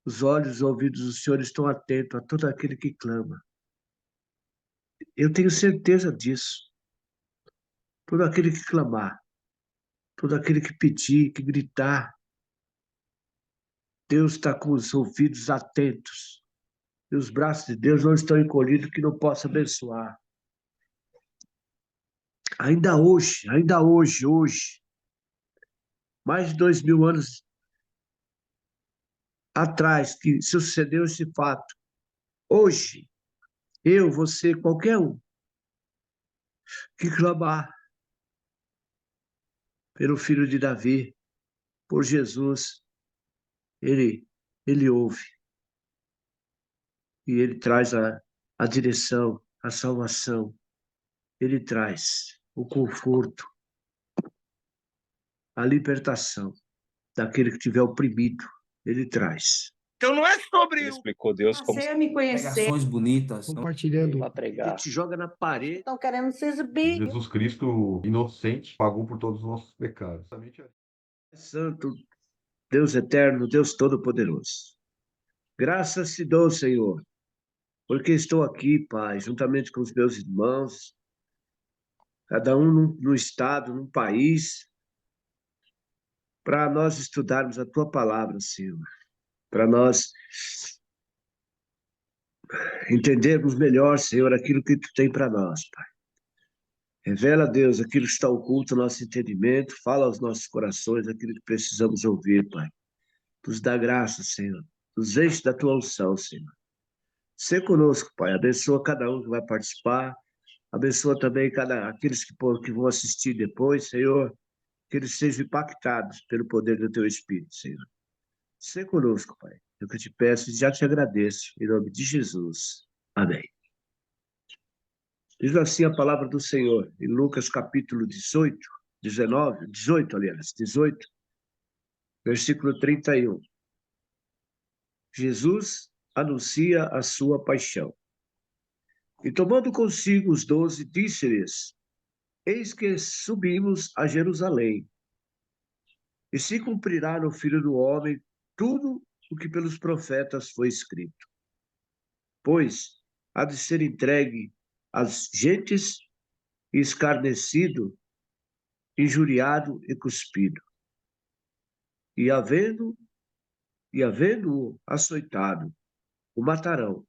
Os olhos e os ouvidos do Senhor estão atentos a todo aquele que clama. Eu tenho certeza disso. Todo aquele que clamar, todo aquele que pedir, que gritar, Deus está com os ouvidos atentos. E os braços de Deus não estão encolhidos que não possa abençoar. Ainda hoje, mais de 2000 anos atrás que sucedeu esse fato. Hoje, eu, você, qualquer um que clamar pelo filho de Davi, por Jesus, ele ouve. E ele traz a direção, a salvação. Ele traz o conforto, a libertação daquele que tiver oprimido. Ele traz. Então não é sobre Ele explicou Deus como Passei a me conhecer. Pregações bonitas. Compartilhando. para pregar. Ele te joga na parede. Estão querendo se exibir. Jesus Cristo, inocente, pagou por todos os nossos pecados. Santo, Deus eterno, Deus todo-poderoso. Graças te dou, Senhor, porque estou aqui, Pai, juntamente com os meus irmãos, cada um no estado, num país, para nós estudarmos a tua palavra, Senhor, para nós entendermos melhor, Senhor, aquilo que tu tem para nós, Pai. Revela, Deus, aquilo que está oculto no nosso entendimento, fala aos nossos corações aquilo que precisamos ouvir, Pai. Nos dá graça, Senhor, nos enche da tua unção, Senhor. Sê conosco, Pai, abençoa cada um que vai participar, abençoa também aqueles que vão assistir depois, Senhor, que eles sejam impactados pelo poder do teu Espírito, Senhor. Sê conosco, Pai. É o que eu te peço e já te agradeço, em nome de Jesus. Amém. Diz assim a palavra do Senhor, em Lucas capítulo 18, versículo 31. Jesus anuncia a sua paixão. E tomando consigo os 12, disse-lhes: Eis que subimos a Jerusalém, e se cumprirá no Filho do Homem tudo o que pelos profetas foi escrito. Pois há de ser entregue às gentes, e escarnecido, injuriado e cuspido. E havendo-o açoitado, o matarão,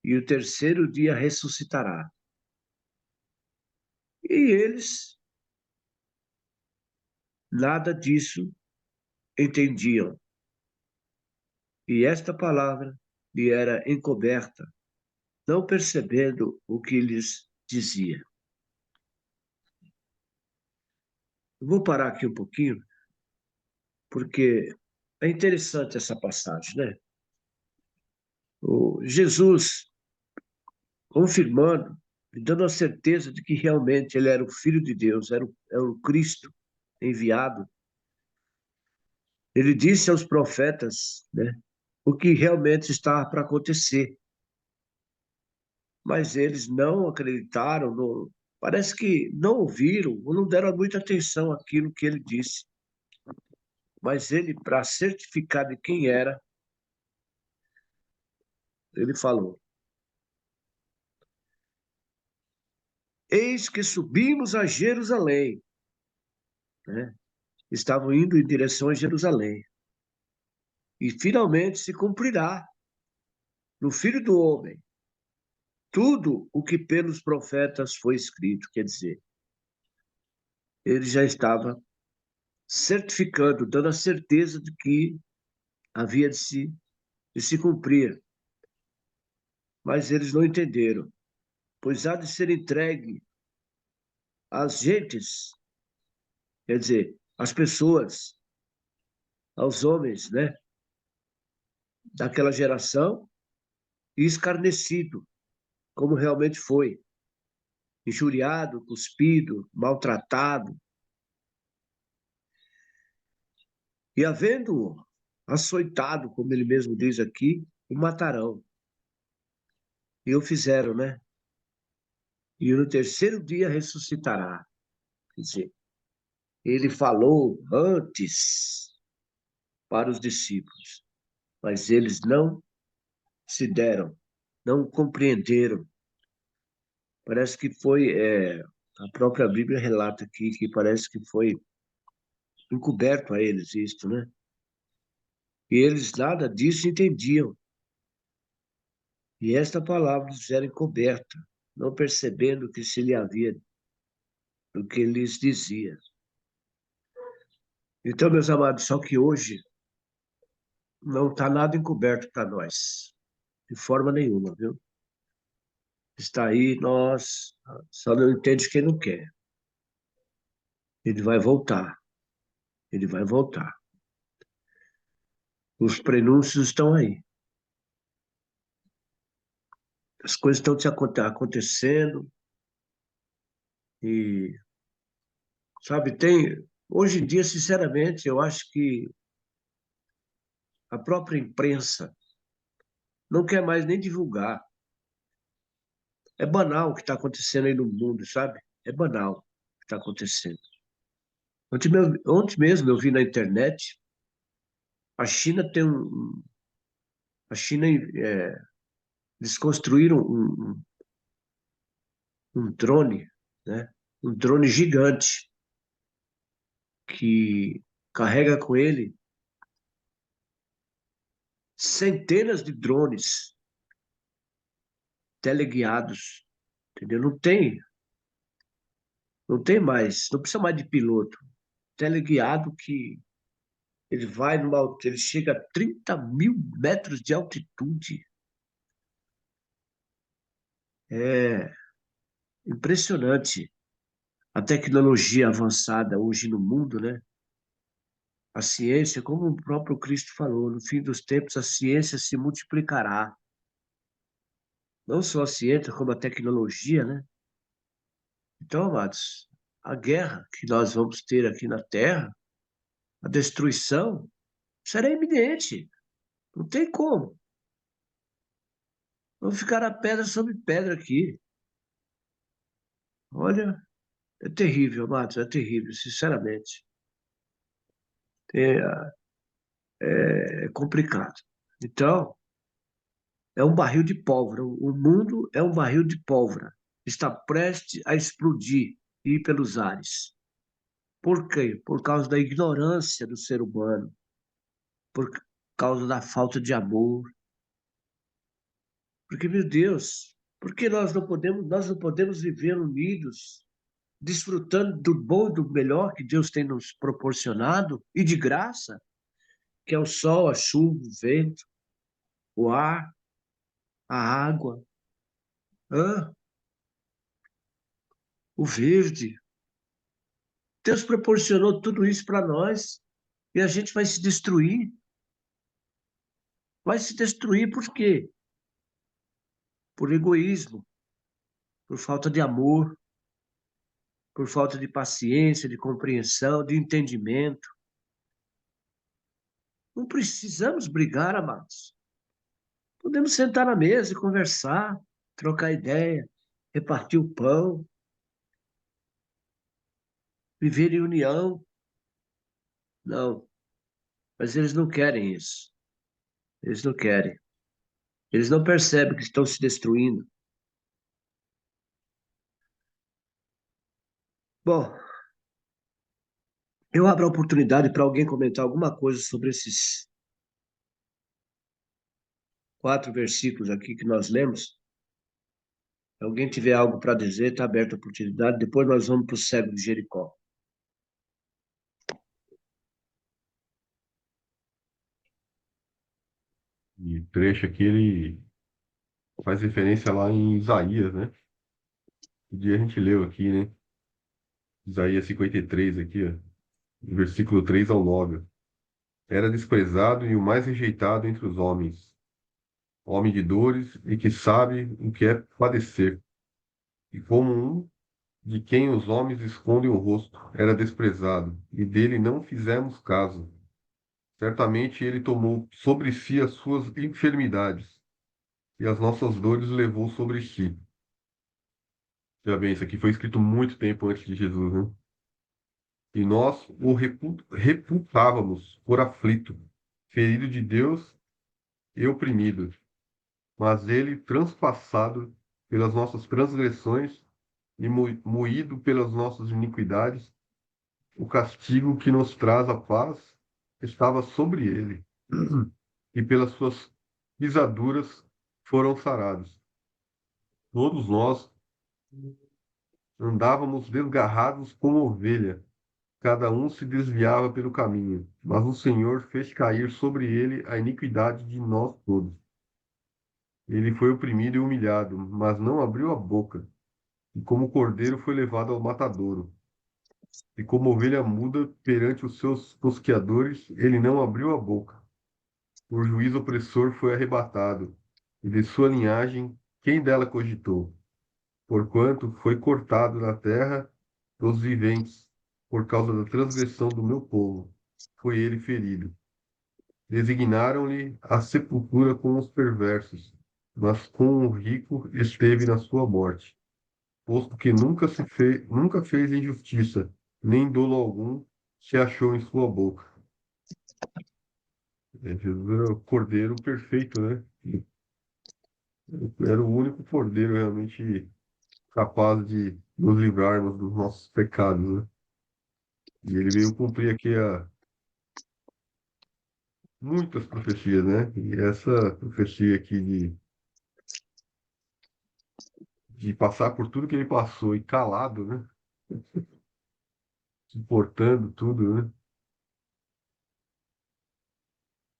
e o terceiro dia ressuscitará. E eles nada disso entendiam. E esta palavra lhe era encoberta, não percebendo o que lhes dizia. Vou parar aqui um pouquinho, porque é interessante essa passagem, né? O Jesus confirmando, me dando a certeza de que realmente ele era o Filho de Deus, era o Cristo enviado. Ele disse aos profetas, né, o que realmente estava para acontecer. Mas eles não acreditaram, parece que não ouviram, ou não deram muita atenção àquilo que ele disse. Mas ele, para certificar de quem era, ele falou: Eis que subimos a Jerusalém. Né? Estavam indo em direção a Jerusalém. E finalmente se cumprirá no Filho do Homem tudo o que pelos profetas foi escrito. Quer dizer, ele já estava certificando, dando a certeza de que havia de se cumprir. Mas eles não entenderam, pois há de ser entregue às gentes, quer dizer, às pessoas, aos homens, né, daquela geração, e escarnecido, como realmente foi, injuriado, cuspido, maltratado. E havendo-o açoitado, como ele mesmo diz aqui, o matarão. E o fizeram, né? E no terceiro dia ressuscitará. Quer dizer, ele falou antes para os discípulos. mas eles não se deram, não compreenderam. Parece que foi, a própria Bíblia relata aqui que parece que foi encoberto a eles isto, né? E eles nada disso entendiam. E esta palavra lhes era encoberta, não percebendo o que se lhe havia, o que lhes dizia. Então, meus amados, só que hoje não está nada encoberto para nós, de forma nenhuma, viu? Está aí, nós só não entende quem não quer. Ele vai voltar, ele vai voltar. Os prenúncios estão aí. As coisas estão acontecendo e, sabe, hoje em dia, sinceramente, eu acho que a própria imprensa não quer mais nem divulgar. É banal o que está acontecendo aí no mundo, sabe? É banal o que está acontecendo. Ontem mesmo eu vi na internet, a China tem a China, eles construíram um drone, né? Um drone gigante que carrega com ele centenas de drones teleguiados, entendeu? Não tem mais, não precisa mais de piloto. Teleguiado que ele chega a 30 mil metros de altitude. É impressionante a tecnologia avançada hoje no mundo, né? A ciência, como o próprio Cristo falou, no fim dos tempos a ciência se multiplicará. Não só a ciência, como a tecnologia, né? Então, amados, a guerra que nós vamos ter aqui na Terra, a destruição, será iminente. Não tem como. Vamos ficar a pedra sobre pedra aqui. Olha, é terrível, amados, é terrível, sinceramente. É, é complicado. Então, é um barril de pólvora. O mundo é um barril de pólvora. Está prestes a explodir e ir pelos ares. Por quê? Por causa da ignorância do ser humano, por causa da falta de amor. Porque, meu Deus, por que nós não podemos viver unidos, desfrutando do bom e do melhor que Deus tem nos proporcionado e de graça, que é o sol, a chuva, o vento, o ar, a água, hã? O verde. Deus proporcionou tudo isso para nós e a gente vai se destruir. Vai se destruir por quê? Por egoísmo, por falta de amor, por falta de paciência, de compreensão, de entendimento. Não precisamos brigar, amados. Podemos sentar na mesa e conversar, trocar ideia, repartir o pão, viver em união. Não, mas eles não querem isso. Eles não querem. Eles não percebem que estão se destruindo. Bom, eu abro a oportunidade para alguém comentar alguma coisa sobre esses 4 versículos aqui que nós lemos. Se alguém tiver algo para dizer, está aberta a oportunidade. Depois nós vamos para o cego de Jericó. E o trecho aqui, ele faz referência lá em Isaías, né? O dia a gente leu aqui, né? Isaías 53 aqui, ó, versículo 3 ao 9. Era desprezado e o mais rejeitado entre os homens, homem de dores e que sabe o que é padecer. E como um de quem os homens escondem o rosto, era desprezado, e dele não fizemos caso. Certamente ele tomou sobre si as suas enfermidades, e as nossas dores levou sobre si. Já bem, isso aqui foi escrito muito tempo antes de Jesus, né? E nós o reputávamos por aflito, ferido de Deus e oprimido, mas ele, transpassado pelas nossas transgressões e moído pelas nossas iniquidades, o castigo que nos traz a paz estava sobre ele, e pelas suas pisaduras foram sarados. Todos nós andávamos desgarrados como ovelha, cada um se desviava pelo caminho, mas o Senhor fez cair sobre ele a iniquidade de nós todos. Ele foi oprimido e humilhado, mas não abriu a boca, e como cordeiro foi levado ao matadouro. E como ovelha muda perante os seus tosqueadores, ele não abriu a boca. O juiz opressor foi arrebatado, e de sua linhagem, quem dela cogitou? Porquanto foi cortado da terra dos viventes, por causa da transgressão do meu povo. Foi ele ferido. Designaram-lhe a sepultura com os perversos, mas com o rico esteve na sua morte, posto que nunca fez injustiça, nem dolo algum se achou em sua boca. Jesus era o cordeiro perfeito, né? Era o único cordeiro realmente capaz de nos livrarmos dos nossos pecados, né? E ele veio cumprir aqui muitas profecias, né? E essa profecia aqui de passar por tudo que ele passou e calado, né? Suportando tudo, né?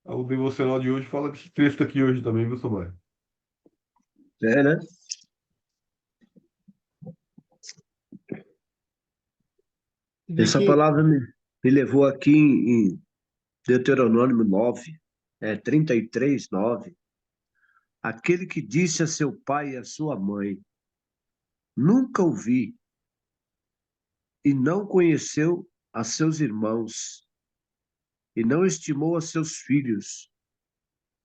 O devocional de hoje fala desse texto aqui hoje também, viu, Samara? É, né? Você vê Essa que palavra me levou aqui em Deuteronômio 9, 33, 9. Aquele que disse a seu pai e a sua mãe, nunca ouvi, e não conheceu a seus irmãos, e não estimou a seus filhos,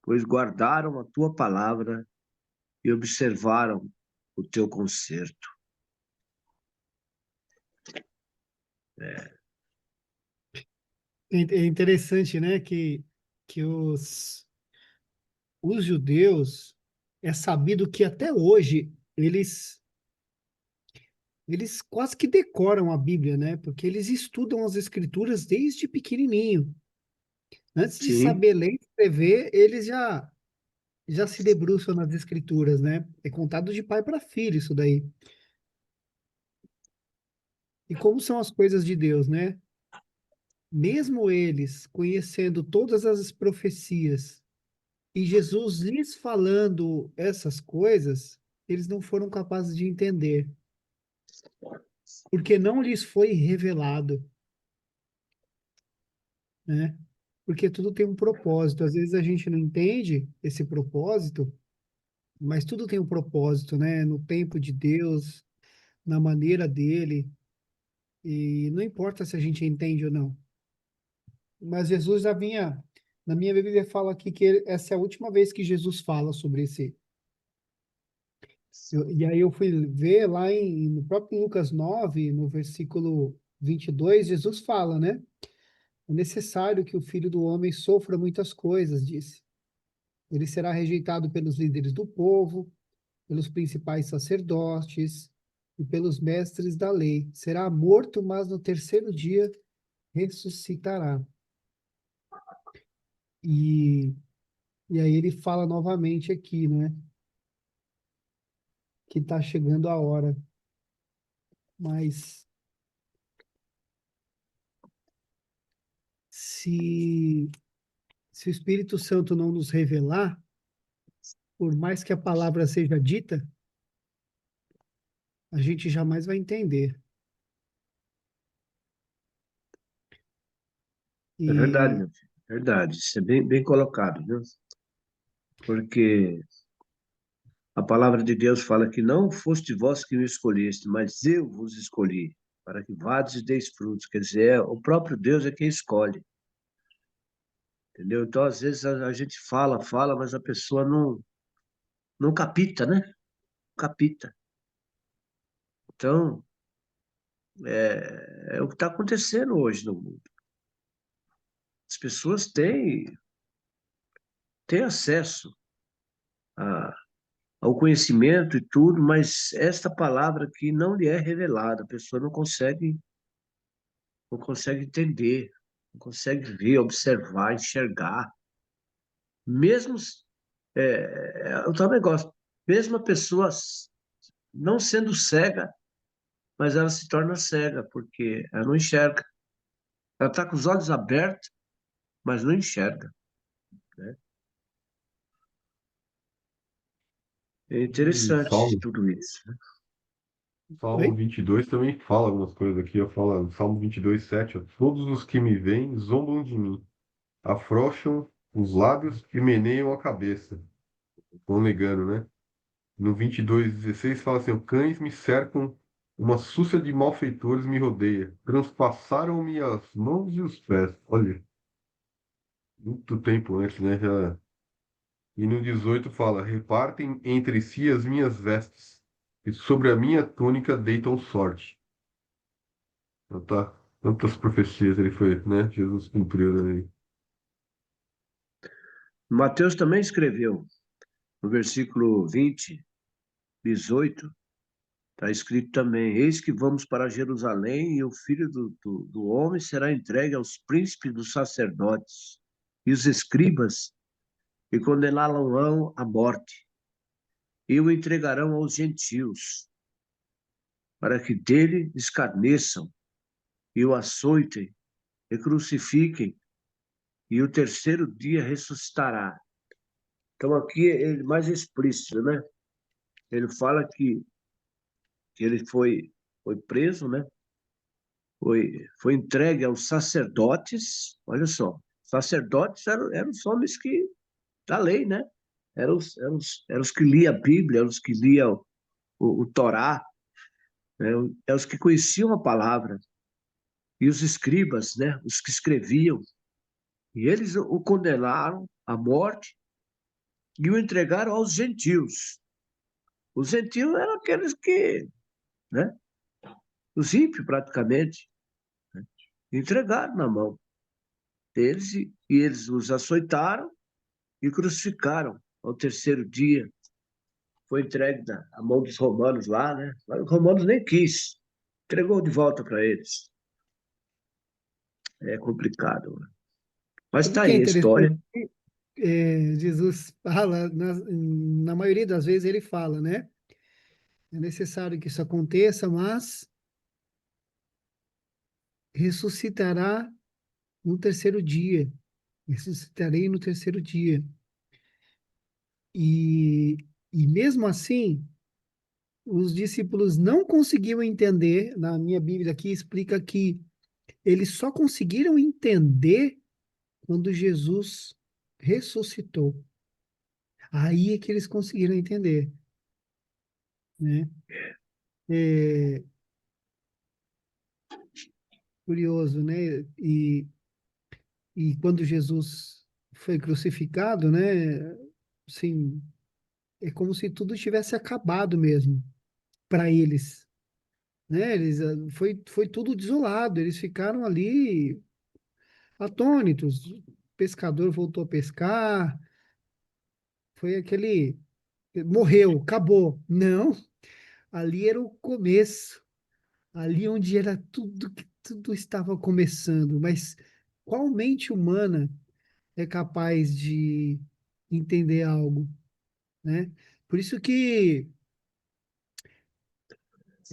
pois guardaram a tua palavra e observaram o teu conserto. é interessante, né, que os judeus, é sabido que até hoje eles quase que decoram a Bíblia, né, porque eles estudam as escrituras desde pequenininho. Antes de Sim, saber ler e escrever, já se debruçam nas escrituras, né? É contado de pai para filho isso daí. E como são as coisas de Deus, né? Mesmo eles conhecendo todas as profecias e Jesus lhes falando essas coisas, eles não foram capazes de entender, porque não lhes foi revelado, né? Porque tudo tem um propósito. Às vezes a gente não entende esse propósito, mas tudo tem um propósito, né? No tempo de Deus, na maneira dele, e não importa se a gente entende ou não. Mas Jesus já vinha, na minha Bíblia fala aqui que essa é a última vez que Jesus fala sobre esse. E aí eu fui ver lá no próprio Lucas 9 no versículo 22 Jesus fala, né? É necessário que o Filho do Homem sofra muitas coisas, disse. Ele será rejeitado pelos líderes do povo, pelos principais sacerdotes e pelos mestres da lei. Será morto, mas no terceiro dia ressuscitará. E, e aí ele fala novamente aqui, né? Que está chegando a hora. Mas se, se o Espírito Santo não nos revelar, por mais que a palavra seja dita, a gente jamais vai entender. é verdade, E meu filho. Verdade. Isso é bem colocado, viu? Porque a palavra de Deus fala que não foste vós que me escolheste, mas eu vos escolhi, para que vades e deis frutos. Quer dizer, o próprio Deus é quem escolhe, entendeu? Então, às vezes, a gente fala, mas a pessoa não capita, né? Não capita. Então, é o que está acontecendo hoje no mundo. As pessoas têm tem acesso a, ao conhecimento e tudo, mas esta palavra aqui não lhe é revelada, a pessoa não consegue entender, não consegue ver, observar, enxergar. Mesmo, o tal negócio, mesmo a pessoa não sendo cega, mas ela se torna cega, porque ela não enxerga. Ela está com os olhos abertos, mas não enxerga, né? É E interessante tudo isso, né? Salmo Oi? 22 também fala algumas coisas aqui, ó, fala, Salmo 22, 7, ó, todos os que me veem zombam de mim, afrouxam os lábios e meneiam a cabeça, vão negando, né? No 22:16 fala assim, ó, cães me cercam, uma súcia de malfeitores me rodeia, transpassaram-me as mãos e os pés. Olha, muito tempo antes, né? E no 18 fala, repartem entre si as minhas vestes, e sobre a minha túnica deitam sorte. Então tá, tantas profecias ele foi, né? Jesus cumpriu ali. Mateus também escreveu, no versículo 20, 18, está escrito também: Eis que vamos para Jerusalém, e o filho do homem será entregue aos príncipes dos sacerdotes e os escribas, e condená-lo-ão à morte, e o entregarão aos gentios, para que dele escarneçam, e o açoitem, e crucifiquem, e o terceiro dia ressuscitará. Então aqui ele mais explícito, né? Ele fala que ele foi preso, né? Foi entregue aos sacerdotes. Olha só, sacerdotes eram os homens da lei, né? Eram os que liam a Bíblia, eram os que liam o Torá, né? Eram os que conheciam a palavra. E os escribas, né? Os que escreviam. E eles o condenaram à morte e o entregaram aos gentios. Os gentios eram aqueles que, né? Os ímpios, praticamente, né? Entregaram na mão deles e eles os açoitaram e crucificaram. Ao terceiro dia foi entregue à mão dos romanos lá, né? Mas os romanos nem quis, entregou de volta para eles. É complicado, né? Mas Sabe o está que é aí a interessante? história. Jesus fala, na maioria das vezes ele fala, né? É necessário que isso aconteça, mas ressuscitará no terceiro dia. Ressuscitarei no terceiro dia. E, e mesmo assim, os discípulos não conseguiam entender. Na minha Bíblia aqui explica que eles só conseguiram entender quando Jesus ressuscitou. Aí é que eles conseguiram entender, né? É curioso, né? E quando Jesus foi crucificado, né? Assim, é como se tudo tivesse acabado mesmo para eles, né? Foi tudo desolado, eles ficaram ali atônitos. O pescador voltou a pescar, foi aquele morreu, acabou. Não, ali era o começo, ali onde era tudo que tudo estava começando, mas qual mente humana é capaz de entender algo, né? Por isso que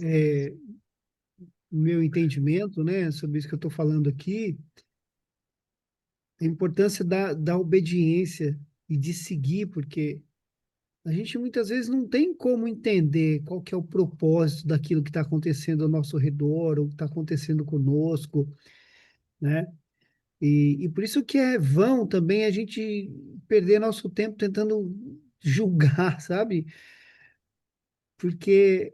é, o meu entendimento, né, sobre isso que eu estou falando aqui, a importância da obediência e de seguir, porque a gente muitas vezes não tem como entender qual que é o propósito daquilo que está acontecendo ao nosso redor, ou que está acontecendo conosco, né? E por isso que é vão também a gente perder nosso tempo tentando julgar, sabe? Porque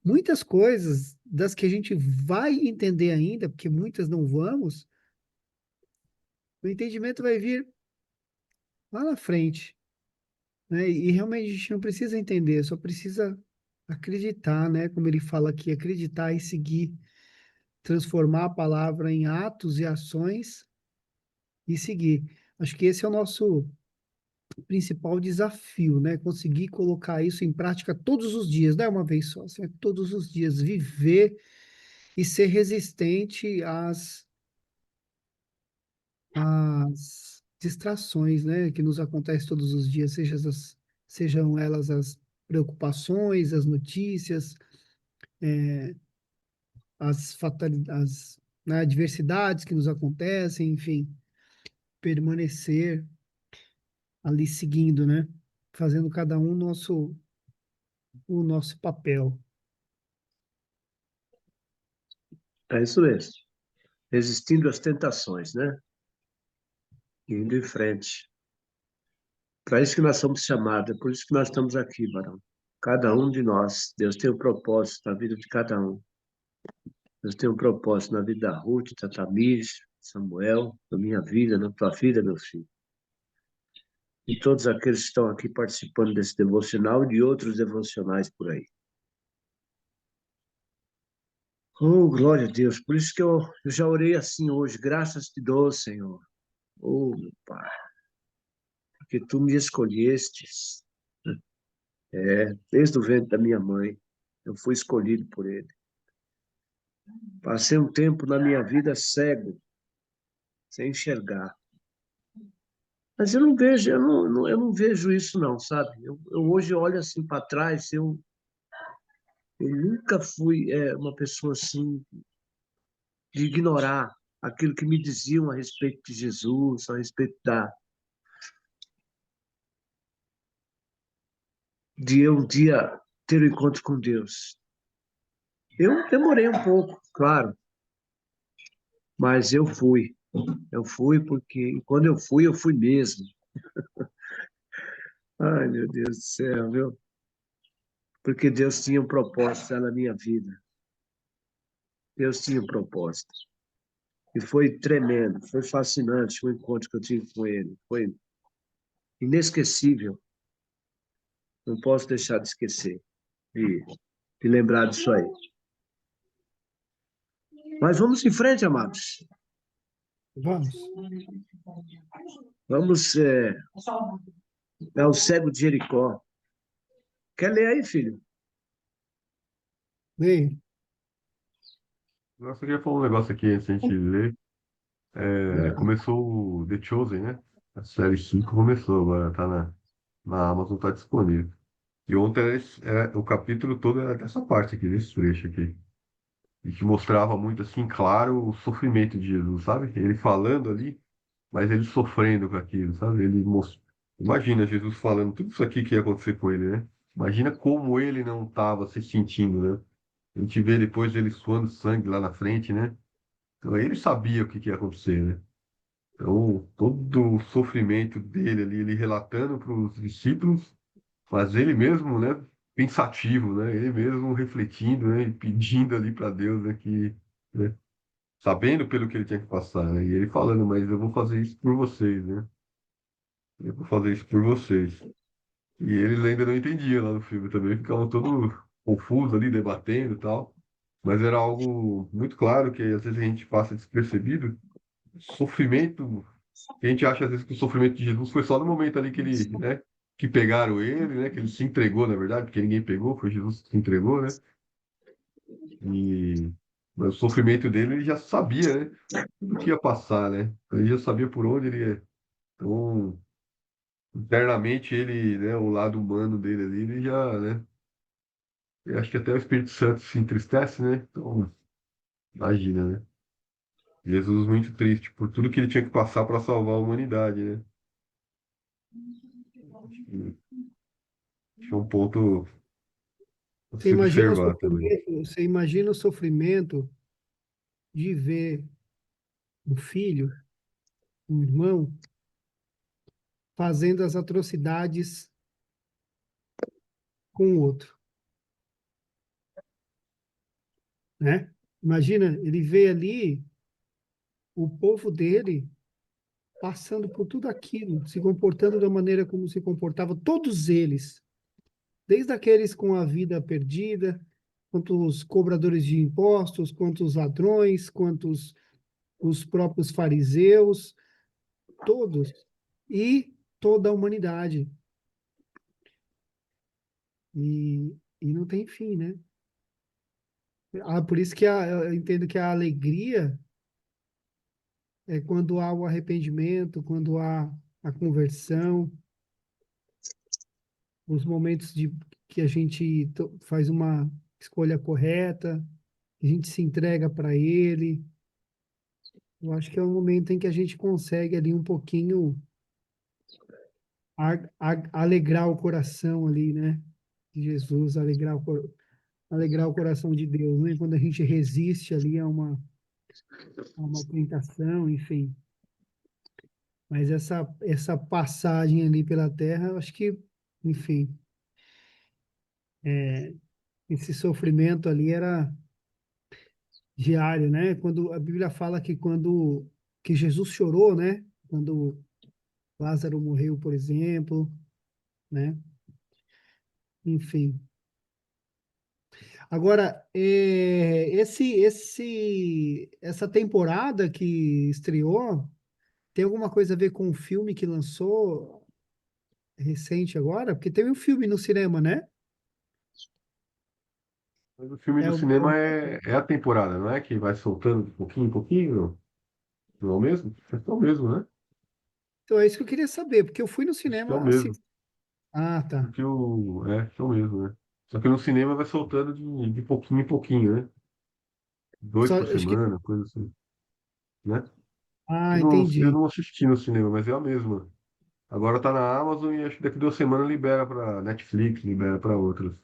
muitas coisas das que a gente vai entender ainda, porque muitas não vamos, o entendimento vai vir lá na frente, né? E realmente a gente não precisa entender, só precisa acreditar, né? Como ele fala aqui, acreditar e seguir, transformar a palavra em atos e ações e seguir. Acho que esse é o principal desafio, né? Conseguir colocar isso em prática todos os dias, não é uma vez só, assim, é todos os dias, viver e ser resistente às distrações, né? Que nos acontecem todos os dias, sejam elas as preocupações, as notícias, as, né, adversidades que nos acontecem, enfim, permanecer ali seguindo, né? Fazendo cada um o nosso papel. É isso mesmo. Resistindo às tentações, né? Indo em frente. Para isso que nós somos chamados, é por isso que nós estamos aqui, varão. Cada um de nós, Deus tem um propósito na vida de cada um. Deus tem um propósito na vida da Ruth, da Tamires, Samuel, na minha vida, na tua vida, meu filho. E todos aqueles que estão aqui participando desse devocional e de outros devocionais por aí. Oh, glória a Deus. Por isso que eu já orei assim hoje. Graças te dou, Senhor. Oh, meu Pai. Porque tu me escolhestes. Desde o ventre da minha mãe. Eu fui escolhido por ele. Passei um tempo na minha vida cego, sem enxergar. Mas eu não vejo, eu não vejo isso não, sabe? Eu hoje olho assim para trás, eu nunca fui uma pessoa assim de ignorar aquilo que me diziam a respeito de Jesus, a respeito de eu um dia ter um encontro com Deus. Eu demorei um pouco, claro, mas eu fui. Eu fui porque quando eu fui mesmo. Ai, meu Deus do céu, viu? Porque Deus tinha um propósito na minha vida. Deus tinha um propósito. E foi tremendo, foi fascinante o encontro que eu tive com ele. Foi inesquecível. Não posso deixar de esquecer, de, de lembrar disso aí. Mas vamos em frente, amados. Vamos. Vamos, o cego de Jericó. Quer ler aí, filho? Leia. Eu só queria falar um negócio aqui antes de a gente ler. É. Começou o The Chosen, né? A série 5 começou, agora tá na Amazon, tá disponível. E ontem o capítulo todo era dessa parte aqui, desse trecho aqui. E que mostrava muito assim, claro, o sofrimento de Jesus, sabe? Ele falando ali, mas ele sofrendo com aquilo, sabe? Imagina Jesus falando tudo isso aqui que ia acontecer com ele, né? Imagina como ele não estava se sentindo, né? A gente vê depois ele suando sangue lá na frente, né? Então ele sabia o que ia acontecer, né? Então, todo o sofrimento dele ali, ele relatando para os discípulos, mas ele mesmo, né, pensativo, né, ele mesmo refletindo, né, e pedindo ali para Deus, né, né, sabendo pelo que ele tinha que passar, né, e ele falando, mas eu vou fazer isso por vocês, né, eu vou fazer isso por vocês. E eles ainda não entendiam lá no filme também, ficavam todos confusos ali, debatendo e tal, mas era algo muito claro que às vezes a gente passa despercebido, sofrimento. A gente acha às vezes que o sofrimento de Jesus foi só no momento ali que ele, né, que pegaram ele, né, que ele se entregou, na verdade, porque ninguém pegou, foi Jesus que se entregou, né? E mas o sofrimento dele ele já sabia, né? Tudo que ia passar, né? Ele já sabia por onde ele ia. Então, internamente ele, né, o lado humano dele ali, ele já, né? Eu acho que até o Espírito Santo se entristece, né? Então, imagina, né? Jesus muito triste por tudo que ele tinha que passar para salvar a humanidade, né? Acho que é um ponto a Você se imagina o observar também. sofrimento, você imagina o sofrimento de ver um filho, um irmão, fazendo as atrocidades com o outro, né? Imagina, ele vê ali o povo dele passando por tudo aquilo, se comportando da maneira como se comportava, todos eles, desde aqueles com a vida perdida, quanto os cobradores de impostos, quanto os ladrões, quanto os próprios fariseus, todos. E toda a humanidade. E não tem fim, né? Por isso que eu entendo que a alegria é quando há o arrependimento, quando há a conversão, os momentos que a gente faz uma escolha correta, a gente se entrega para Ele. Eu acho que é o momento em que a gente consegue ali um pouquinho alegrar o coração ali, né? De Jesus, alegrar o coração de Deus, né? Quando a gente resiste ali a uma tentação, enfim. Mas essa passagem ali pela terra, eu acho que, enfim, esse sofrimento ali era diário, né? Quando a Bíblia fala que Jesus chorou, né? Quando Lázaro morreu, por exemplo, né? Enfim. Agora, essa temporada que estreou tem alguma coisa a ver com o filme que lançou recente agora? Porque teve um filme no cinema, né? Mas o filme É do o, cinema é a temporada, não é? Que vai soltando de pouquinho em pouquinho, não é o mesmo? Acho que é o mesmo, né? então é isso que eu queria saber, porque eu fui no Acho que é cinema o mesmo. assistir. Ah, tá. Porque acho que é o mesmo, né? Só que no cinema vai soltando de pouquinho em pouquinho, né? Dois Só, por acho que, semana, coisa assim, né? ah, Eu entendi. não assisti no cinema, mas é a mesma. Agora tá na Amazon e acho que daqui 2 semanas libera pra Netflix, libera pra outras.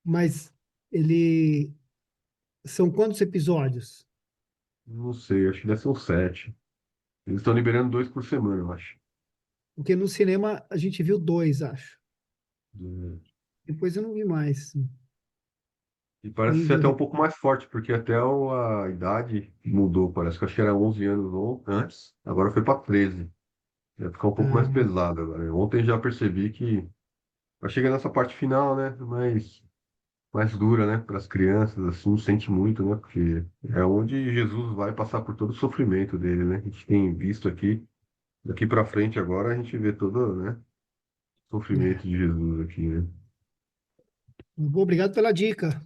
Mas ele são quantos episódios? Não sei, acho que deve ser uns 7. Eles estão liberando 2 por semana, eu acho. Porque no cinema a gente viu dois, acho. É. Depois eu não vi mais. E parece Nem ser vi o até um pouco mais forte, porque até a idade mudou. Parece que eu acho que era 11 anos antes, agora foi para 13. Vai ficar um pouco mais ah, pesado agora. Ontem já percebi que vai chegar nessa parte final, né? Mais dura, né? Para as crianças, assim, sente muito, né? Porque é onde Jesus vai passar por todo o sofrimento dele, né? A gente tem visto aqui, daqui para frente agora, a gente vê todo, né? é. Sofrimento de Jesus aqui, né? Obrigado pela dica.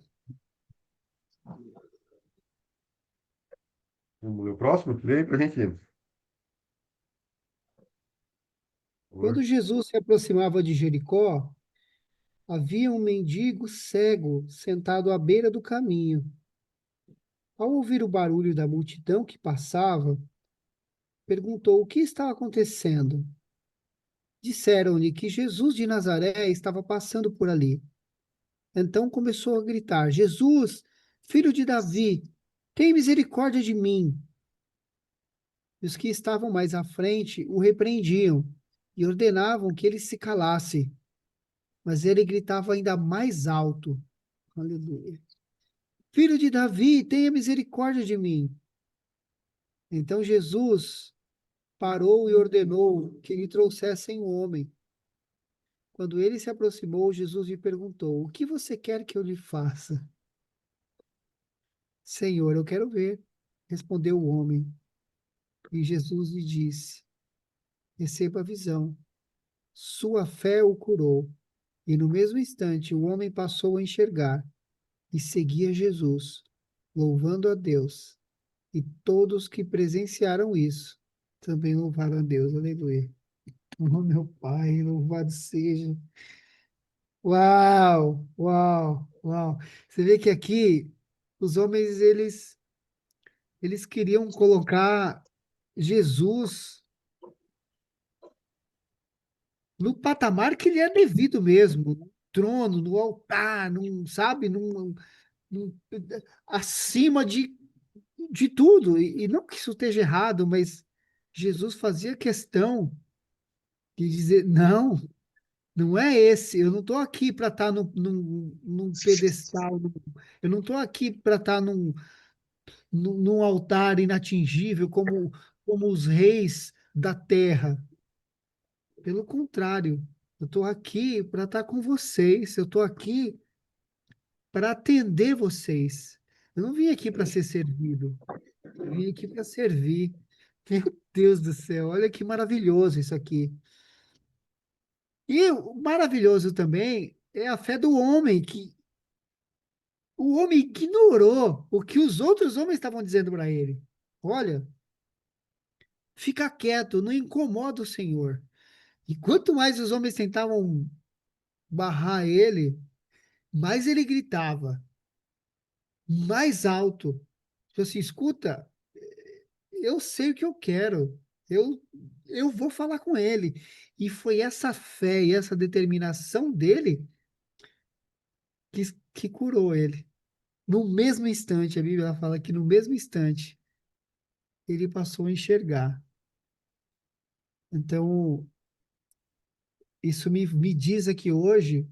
Vamos ler o próximo? Lê aí pra gente. Por favor. Quando Jesus se aproximava de Jericó, havia um mendigo cego sentado à beira do caminho. Ao ouvir o barulho da multidão que passava, perguntou o que estava acontecendo. Disseram-lhe que Jesus de Nazaré estava passando por ali. Então começou a gritar: Jesus, filho de Davi, tem misericórdia de mim. E os que estavam mais à frente o repreendiam e ordenavam que ele se calasse. Mas ele gritava ainda mais alto: Aleluia. Filho de Davi, tenha misericórdia de mim. Então Jesus parou e ordenou que lhe trouxessem um homem. Quando ele se aproximou, Jesus lhe perguntou: O que você quer que eu lhe faça? Senhor, eu quero ver. Respondeu o homem. E Jesus lhe disse: Receba a visão. Sua fé o curou. E no mesmo instante o homem passou a enxergar e seguia Jesus, louvando a Deus. E todos que presenciaram isso também louvaram a Deus. Aleluia. Oh, meu Pai, louvado seja. Uau, uau, uau. Você vê que aqui os homens eles queriam colocar Jesus no patamar que ele é devido mesmo, no trono, no altar, num, sabe, num- acima de tudo. E não que isso esteja errado, mas Jesus fazia questão de dizer, não, não é esse, eu não estou aqui para estar num pedestal, eu não estou aqui para estar num altar inatingível como os reis da terra. Pelo contrário, eu estou aqui para estar com vocês, eu estou aqui para atender vocês. Eu não vim aqui para ser servido, eu vim aqui para servir. Meu Deus do céu, olha que maravilhoso isso aqui. E o maravilhoso também é a fé do homem, que o homem ignorou o que os outros homens estavam dizendo para ele. Olha, fica quieto, não incomoda o Senhor. E quanto mais os homens tentavam barrar ele, mais ele gritava, mais alto. Tipo assim, escuta, eu sei o que eu quero. Eu, eu vou falar com ele. E foi essa fé e essa determinação dele que, que curou ele. No mesmo instante, a Bíblia fala que no mesmo instante ele passou a enxergar. Então, isso me diz aqui hoje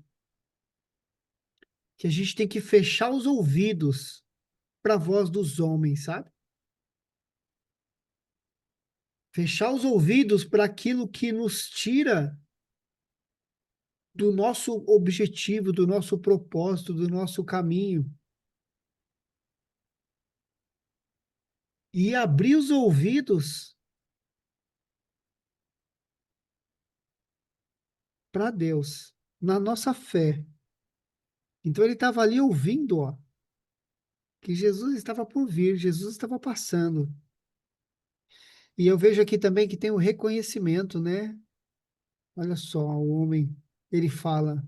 que a gente tem que fechar os ouvidos para a voz dos homens, sabe? Fechar os ouvidos para aquilo que nos tira do nosso objetivo, do nosso propósito, do nosso caminho. E abrir os ouvidos para Deus, na nossa fé. Então ele estava ali ouvindo, ó, que Jesus estava por vir, Jesus estava passando. E eu vejo aqui também que tem o reconhecimento, né? Olha só, o homem, ele fala,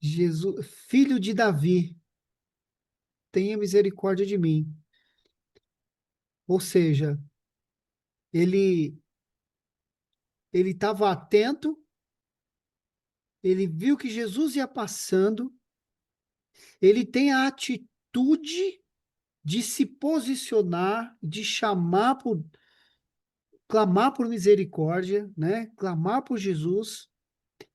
Jesus, filho de Davi, tenha misericórdia de mim. Ou seja, ele ele estava atento, ele viu que Jesus ia passando, ele tem a atitude de se posicionar, de clamar por misericórdia, né? Clamar por Jesus.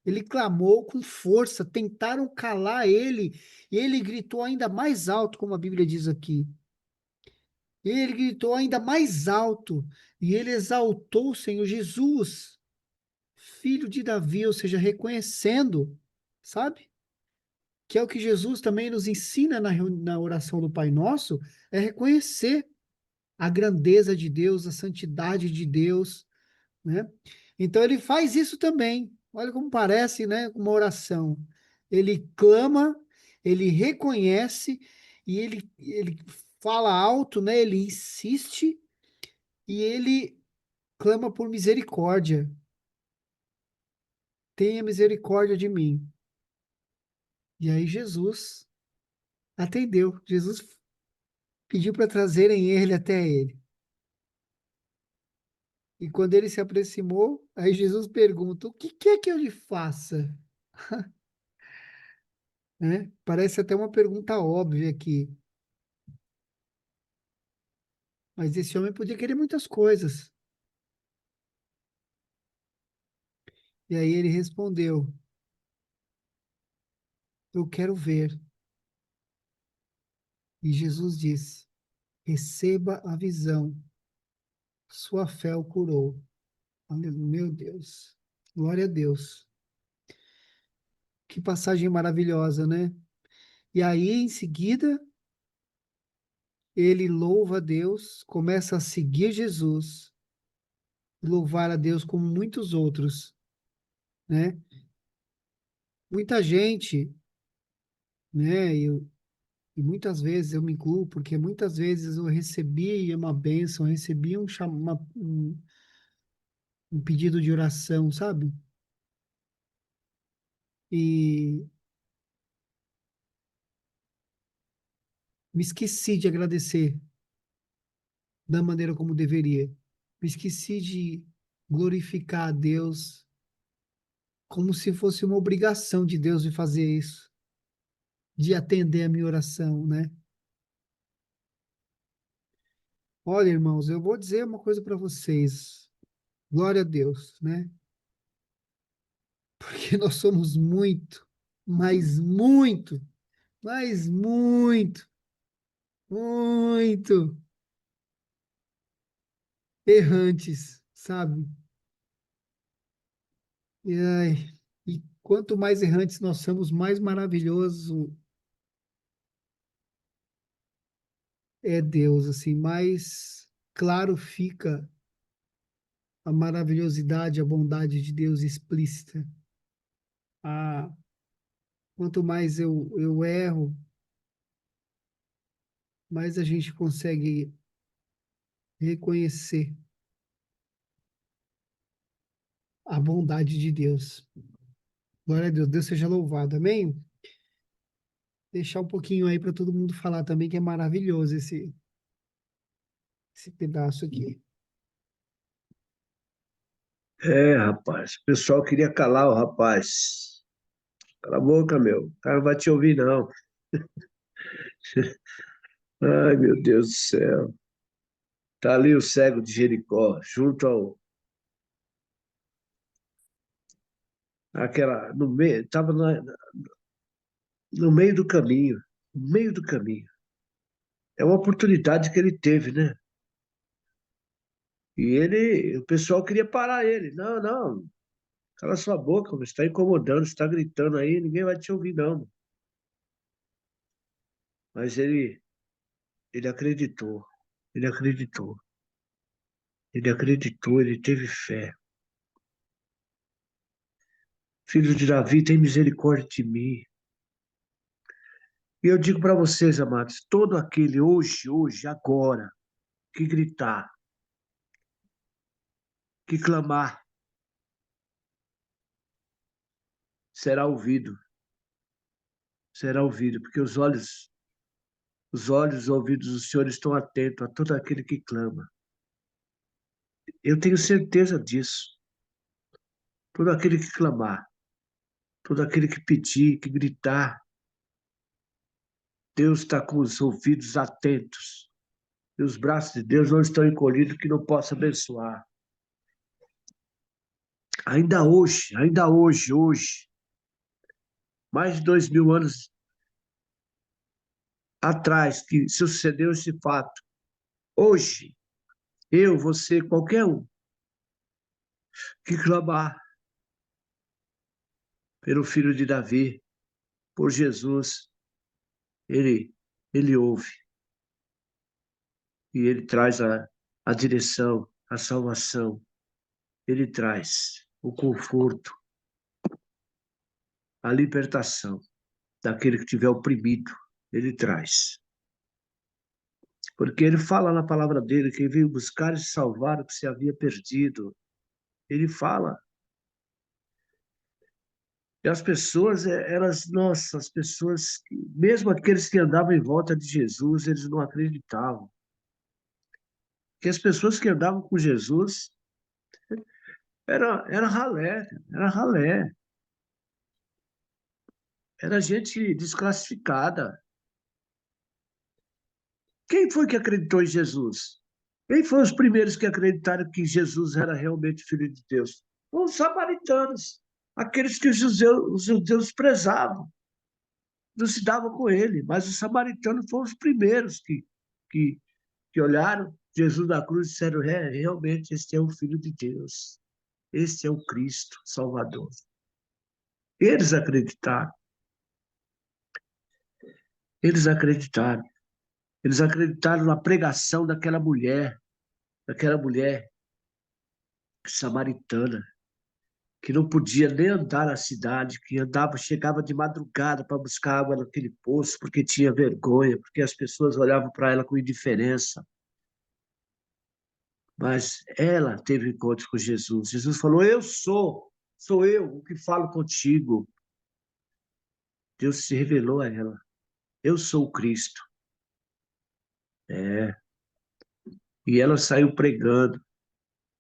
Ele clamou com força, tentaram calar ele, e ele gritou ainda mais alto, como a Bíblia diz aqui. Ele gritou ainda mais alto, e ele exaltou o Senhor Jesus, filho de Davi, ou seja, reconhecendo, sabe? Que é o que Jesus também nos ensina na oração do Pai Nosso, é reconhecer a grandeza de Deus, a santidade de Deus, né? Então ele faz isso também. Olha como parece, né, uma oração. Ele clama, ele reconhece e ele fala alto, né? Ele insiste e ele clama por misericórdia. Tenha misericórdia de mim. E aí Jesus atendeu. Jesus pediu para trazerem ele até ele. E quando ele se aproximou, aí Jesus pergunta: O que quer que eu lhe faça? Né? Parece até uma pergunta óbvia aqui, mas esse homem podia querer muitas coisas. E aí ele respondeu: Eu quero ver. E Jesus disse: Receba a visão, sua fé o curou. Meu Deus, glória a Deus. Que passagem maravilhosa, né? E aí, em seguida, ele louva a Deus, começa a seguir Jesus, louvar a Deus como muitos outros, né? Muita gente, né? E muitas vezes eu me incluo, porque muitas vezes eu recebi uma bênção, eu recebi um pedido de oração, sabe? E me esqueci de agradecer da maneira como deveria. Me esqueci de glorificar a Deus como se fosse uma obrigação de Deus de fazer isso, de atender a minha oração, né? Olha, irmãos, eu vou dizer uma coisa para vocês. Glória a Deus, né? Porque nós somos muito, mas muito, mas muito, muito errantes, sabe? E, ai, e quanto mais errantes nós somos, mais maravilhoso é Deus, assim, mais claro fica a maravilhosidade, a bondade de Deus explícita. Ah, quanto mais eu erro, mais a gente consegue reconhecer a bondade de Deus. Glória a Deus, Deus seja louvado, amém? Deixar um pouquinho aí para todo mundo falar também, que é maravilhoso esse pedaço aqui. Rapaz, o pessoal queria calar o rapaz. Cala a boca, meu. O cara não vai te ouvir, não. Ai, meu Deus do céu. Tá ali o cego de Jericó, junto ao... Aquela... No meio... Tava no meio do caminho. No meio do caminho. É uma oportunidade que ele teve, né? E o pessoal queria parar ele. Não, não, cala sua boca, você está incomodando, você está gritando aí, ninguém vai te ouvir, não. Mas ele acreditou, ele acreditou, ele acreditou, ele teve fé. Filho de Davi, tem misericórdia de mim. E eu digo para vocês, amados, todo aquele hoje, agora, que gritar, que clamar, será ouvido, porque os olhos, os ouvidos do Senhor estão atentos a todo aquele que clama. Eu tenho certeza disso. Todo aquele que clamar, todo aquele que pedir, que gritar, Deus está com os ouvidos atentos. E os braços de Deus não estão encolhidos que não possa abençoar. Ainda hoje, mais de 2000 anos atrás que sucedeu esse fato. Hoje, eu, você, qualquer um que clamar pelo filho de Davi, por Jesus, ele, ele ouve. E ele traz a direção, a salvação. Ele traz o conforto, a libertação daquele que estiver oprimido. Ele traz. Porque ele fala na palavra dele que veio buscar e salvar o que se havia perdido. Ele fala. E as pessoas, nossa, as pessoas, mesmo aqueles que andavam em volta de Jesus, eles não acreditavam. Porque as pessoas que andavam com Jesus era ralé, era ralé. Era gente desclassificada. Quem foi que acreditou em Jesus? Quem foram os primeiros que acreditaram que Jesus era realmente filho de Deus? Os samaritanos, aqueles que os judeus prezavam, não se davam com ele, mas os samaritanos foram os primeiros que, que olharam Jesus na cruz e disseram: realmente, este é o Filho de Deus, este é o Cristo Salvador. Eles acreditaram, eles acreditaram, eles acreditaram na pregação daquela mulher samaritana, que não podia nem andar na cidade, que chegava de madrugada para buscar água naquele poço, porque tinha vergonha, porque as pessoas olhavam para ela com indiferença. Mas ela teve encontros com Jesus. Jesus falou: sou eu o que falo contigo. Deus se revelou a ela. Eu sou o Cristo. É. E ela saiu pregando,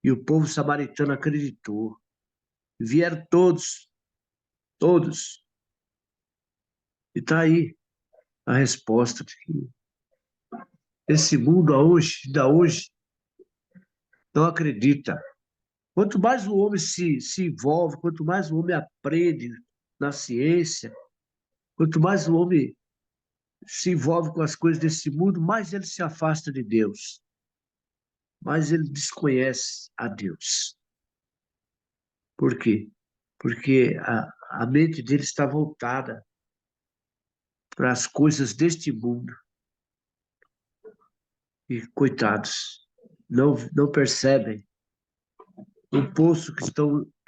e o povo samaritano acreditou. Vieram todos. E está aí a resposta. Esse mundo ainda hoje, não acredita. Quanto mais o homem se envolve, quanto mais o homem aprende na ciência, quanto mais o homem se envolve com as coisas desse mundo, mais ele se afasta de Deus, mais ele desconhece a Deus. Por quê? Porque a mente dele está voltada para as coisas deste mundo. E, coitados, não percebem o poço que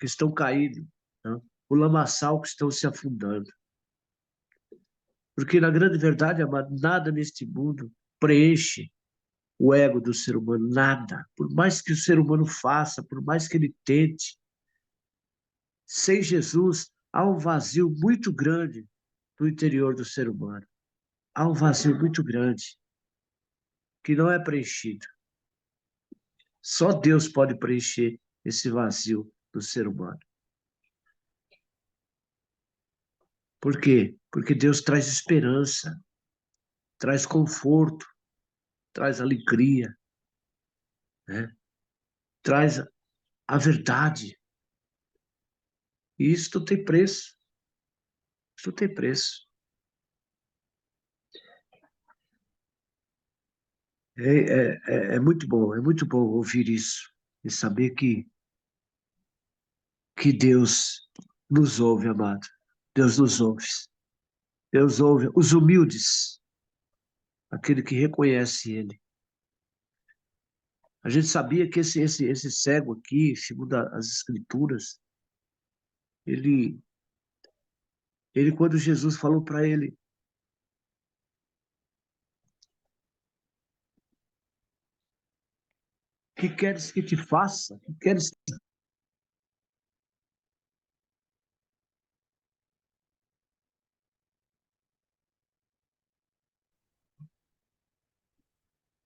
estão caindo, né? O lamaçal que estão se afundando. Porque, na grande verdade, amado, nada neste mundo preenche o ego do ser humano, nada. Por mais que o ser humano faça, por mais que ele tente, sem Jesus, há um vazio muito grande no interior do ser humano. Há um vazio muito grande que não é preenchido. Só Deus pode preencher esse vazio do ser humano. Por quê? Porque Deus traz esperança, traz conforto, traz alegria, né? Traz a verdade. E isso não tem preço. Isso não tem preço. É muito bom ouvir isso e saber que Deus nos ouve, amado. Deus nos ouve. Deus ouve os humildes, aquele que reconhece Ele. A gente sabia que esse cego aqui, segundo as Escrituras, ele, ele quando Jesus falou para ele, que queres que te faça? Que queres?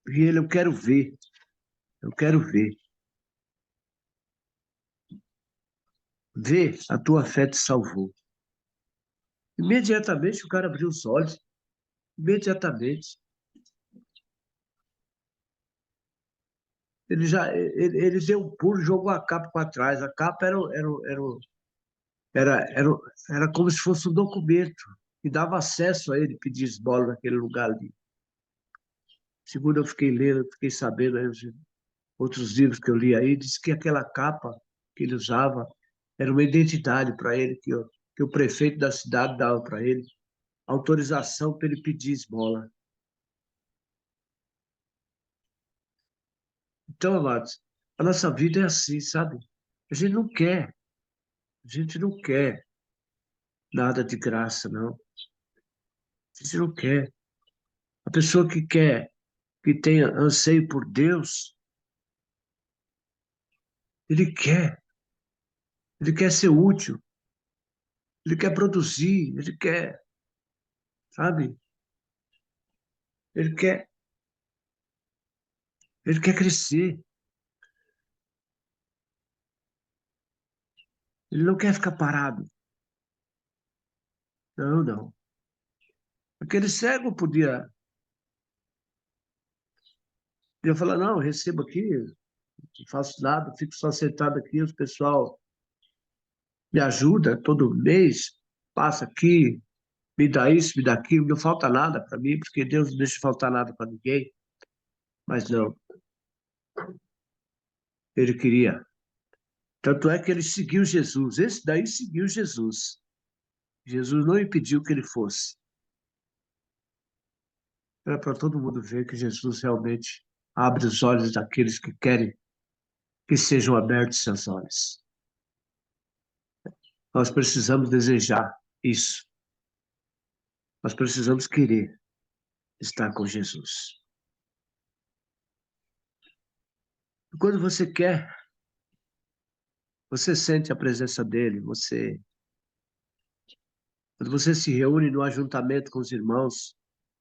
E ele, eu quero ver, eu quero ver. Vê, a tua fé te salvou. Imediatamente o cara abriu os olhos, imediatamente. Ele deu um pulo, jogou a capa para trás. A capa era, era como se fosse um documento que dava acesso a ele pedir esmola naquele lugar ali. Segundo eu fiquei lendo, eu fiquei sabendo, aí, outros livros que eu li aí, diz que aquela capa que ele usava era uma identidade para ele, que o prefeito da cidade dava para ele, autorização para ele pedir esmola. Então, amados, a nossa vida é assim, sabe? A gente não quer, a gente não quer nada de graça, não. A gente não quer. A pessoa que quer, que tem anseio por Deus, ele quer ser útil, ele quer produzir, ele quer, sabe? Ele quer, ele quer crescer, ele não quer ficar parado. Não, não. Aquele cego podia falar, não, eu recebo aqui, não faço nada, fico só sentado aqui, o pessoal me ajuda todo mês, passa aqui, me dá isso, me dá aquilo, não falta nada para mim, porque Deus não deixa faltar nada para ninguém. Mas não, ele queria. Tanto é que ele seguiu Jesus. Esse daí seguiu Jesus. Jesus não impediu que ele fosse. Era para todo mundo ver que Jesus realmente abre os olhos daqueles que querem que sejam abertos seus olhos. Nós precisamos desejar isso. Nós precisamos querer estar com Jesus. E quando você quer, você sente a presença dele, quando você se reúne no ajuntamento com os irmãos,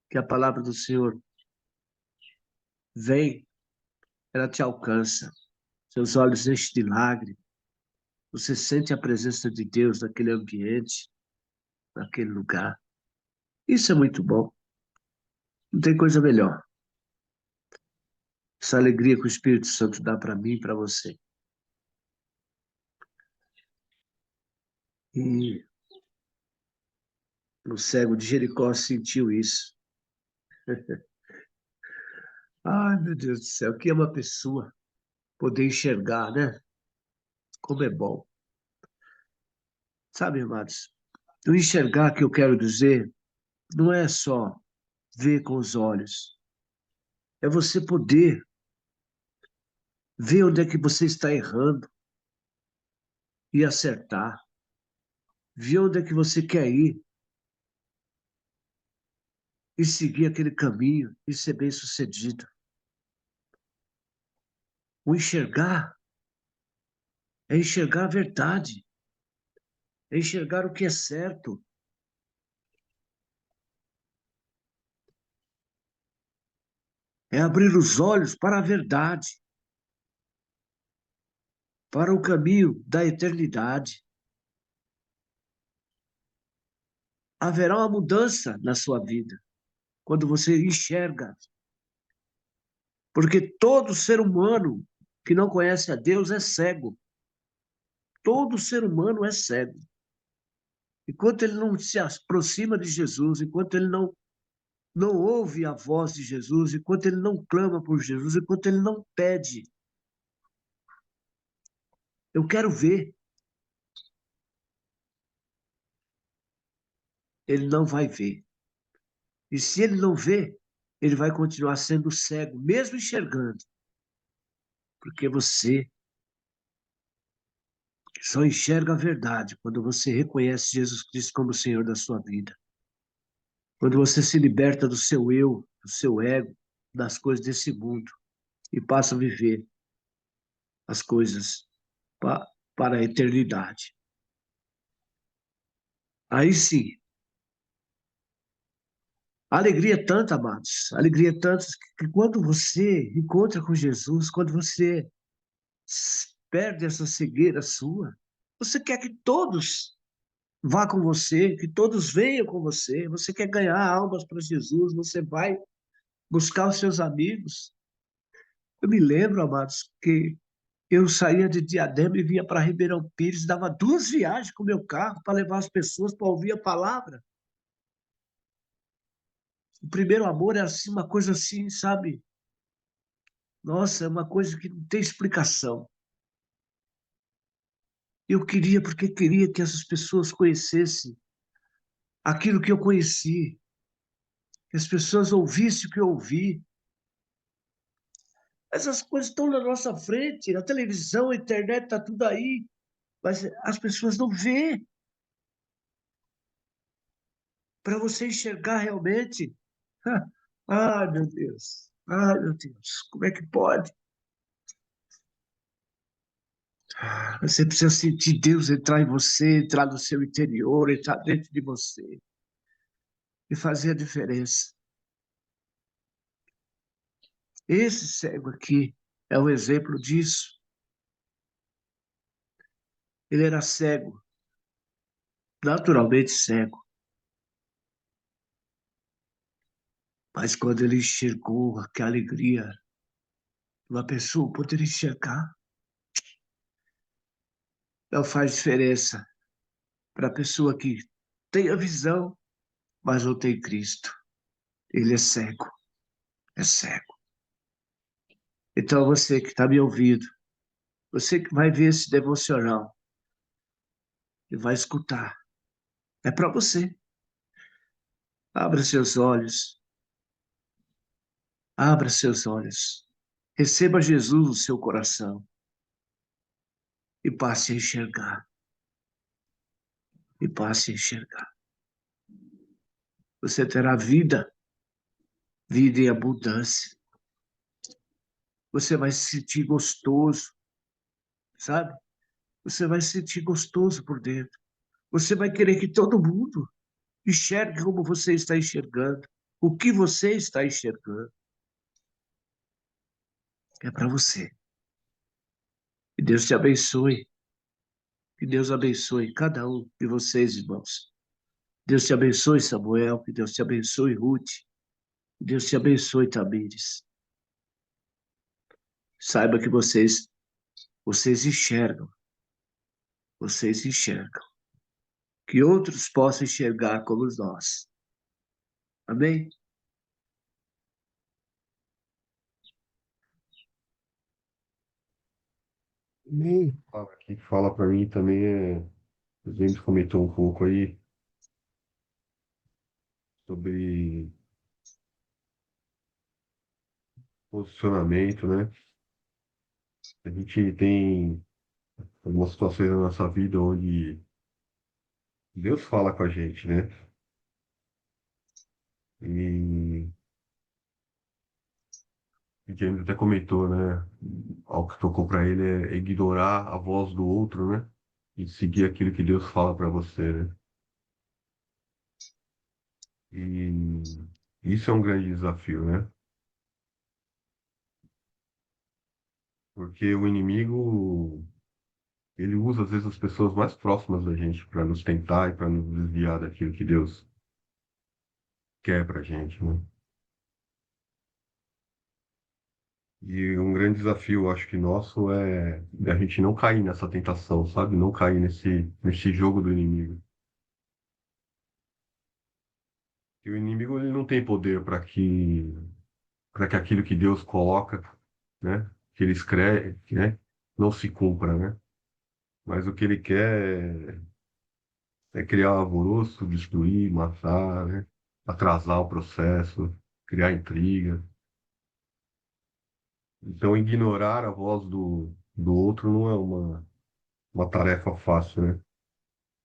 que a palavra do Senhor vem, ela te alcança. Seus olhos enchem de lágrimas. Você sente a presença de Deus naquele ambiente, naquele lugar. Isso é muito bom. Não tem coisa melhor. Essa alegria que o Espírito Santo dá para mim e para você. E o cego de Jericó sentiu isso. Ai, meu Deus do céu, que é uma pessoa poder enxergar, né? Como é bom. Sabe, amados, o enxergar que eu quero dizer não é só ver com os olhos. É você poder ver onde é que você está errando. e acertar. Ver onde é que você quer ir e seguir aquele caminho e ser bem-sucedido. O enxergar é enxergar a verdade, é enxergar o que é certo. É abrir os olhos para a verdade, para o caminho da eternidade. Haverá uma mudança na sua vida quando você enxerga, porque todo ser humano que não conhece a Deus é cego. Todo ser humano é cego. Enquanto ele não se aproxima de Jesus, enquanto ele não ouve a voz de Jesus, enquanto ele não clama por Jesus, enquanto ele não pede, eu quero ver, ele não vai ver. E se ele não vê, ele vai continuar sendo cego, mesmo enxergando, porque você só enxerga a verdade quando você reconhece Jesus Cristo como o Senhor da sua vida. Quando você se liberta do seu eu, do seu ego, das coisas desse mundo e passa a viver as coisas para a eternidade. Aí sim, a alegria é tanta, amados, a alegria é tanta que quando você encontra com Jesus, quando você perde essa cegueira sua, você quer que todos vá com você, que todos venham com você, você quer ganhar almas para Jesus, você vai buscar os seus amigos. Eu me lembro, amados, que eu saía de Diadema e vinha para Ribeirão Pires, dava 2 viagens com o meu carro para levar as pessoas para ouvir a palavra. O primeiro amor é assim, uma coisa assim, sabe? Nossa, é uma coisa que não tem explicação. Eu queria, porque queria que essas pessoas conhecessem aquilo que eu conheci, que as pessoas ouvissem o que eu ouvi. Essas coisas estão na nossa frente, a televisão, a internet, está tudo aí, mas as pessoas não vê. Para você enxergar realmente. Ai, meu Deus. Ai, meu Deus. Como é que pode? Você precisa sentir Deus entrar em você, entrar no seu interior, entrar dentro de você e fazer a diferença. Esse cego aqui é um exemplo disso. Ele era cego, naturalmente cego. Mas quando ele enxergou que a alegria de uma pessoa poder enxergar, não faz diferença para a pessoa que tem a visão, mas não tem Cristo. Ele é cego, é cego. Então você que está me ouvindo, você que vai ver esse devocional e vai escutar, é para você. Abra seus olhos, abra seus olhos. Receba Jesus no seu coração e passe a enxergar, e passe a enxergar. Você terá vida, vida em abundância. Você vai se sentir gostoso, sabe? Você vai se sentir gostoso por dentro. Você vai querer que todo mundo enxergue como você está enxergando, o que você está enxergando. É para você. Que Deus te abençoe. Que Deus abençoe cada um de vocês, irmãos. Deus te abençoe, Samuel. Que Deus te abençoe, Ruth. Que Deus te abençoe, Tamires. Saiba que vocês enxergam. Vocês enxergam. Que outros possam enxergar como nós. Amém? Amém. Aqui que fala para mim também o James comentou um pouco aí sobre posicionamento, né? A gente tem algumas situações na nossa vida onde Deus fala com a gente, né? E, e que ele até comentou, né? Algo que tocou para ele é ignorar a voz do outro, né? E seguir aquilo que Deus fala para você, né? E isso é um grande desafio, né? Porque o inimigo, ele usa às vezes as pessoas mais próximas da gente para nos tentar e para nos desviar daquilo que Deus quer pra gente, né? E um grande desafio, acho que nosso, é a gente não cair nessa tentação, sabe? Não cair nesse jogo do inimigo. E o inimigo, ele não tem poder para que aquilo que Deus coloca, né? Que ele escreve, né? Não se cumpra, né? Mas o que ele quer é criar alvoroço, destruir, matar, né? Atrasar o processo, criar intriga. Então, ignorar a voz do outro não é uma tarefa fácil, né?